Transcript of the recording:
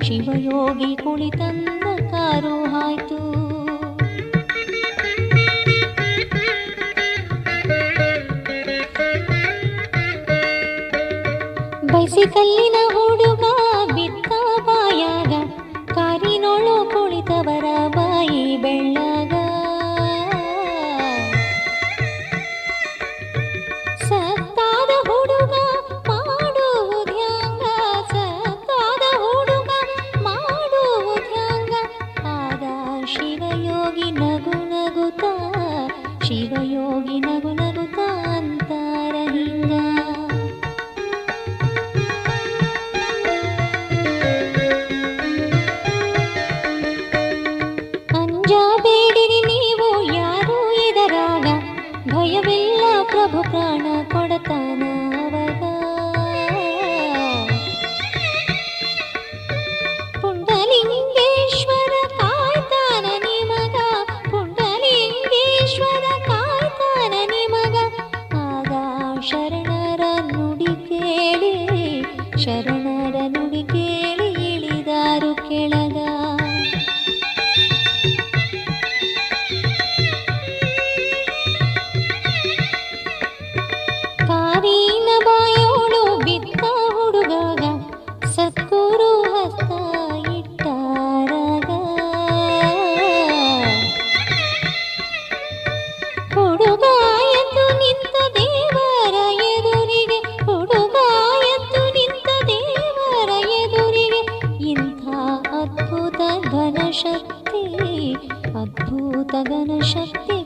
Shivayogi ಕುಳಿತಂದ car ಹಾಯ್ತು. ಬೈಸಿಕಲ್ಲಿನ ಹುಡುಗ ಬಿದ್ದ ಬಾಯಾಗ, ಕಾರಿನೊಳು ಕುಳಿತವರ ಬಾಯಿ ಬೆಳ್ಳಗ. ಸತ್ತಾದ ಹುಡುಗ ಮಾಡುವುದ್ಯಾಂಗ, ಸತ್ತಾದ ಹುಡುಗ ಮಾಡುವುದ್ಯಾಂಗ. ಆಗ ಶಿವಯೋಗಿ ನಗು ನಗುತ್ತ, ಶಿವಯೋಗಿ ನಗು ನಗುತ್ತ ಅಂತಾರ ಹಿಂಗ. ಅಂಜಬೇಡಿರಿ ನೀವು ಯಾರು ಇದರಾಗ, ಭಯವಿಲ್ಲ ಪ್ರಭು ಪ್ರಾಣ ಕೊಡತಾನ ಅವಾಗ. ಪುಂಡಲಿಂಗೇಶ್ವರ ಕಾಯ್ತಾನ ನಿಮಗ, ಪುಂಡಲಿಂಗೇಶ್ವರ ಕಾಯ್ತಾನ ನಿಮಗ. ಆಗ ಶರಣರ ನುಡಿ ಕೇಳಿ, ಶರಣರ ನುಡಿ ಕೇಳಿ ಇಳಿದಾರು ಕೆಳಗ. ಕಾರಿನ ಬಾಯೋಳು ಬಿದ್ದ ಹುಡುಗಾಗ, ಸದ್ಗುರು ಹಸ್ತ ಇಟ್ಟಾರಾಗ. ಹುಡುಗ ಎದ್ದು ನಿಂತ ದೇವರ ಎದುರಿಗೆ, ಹುಡುಗ ಎದ್ದು ನಿಂತ ದೇವರ ಎದುರಿಗೆ. ಇಂಥ ಅದ್ಭುತ ಘನಶಕ್ತಿ, ಅದ್ಭುತ ಘನಶಕ್ತಿ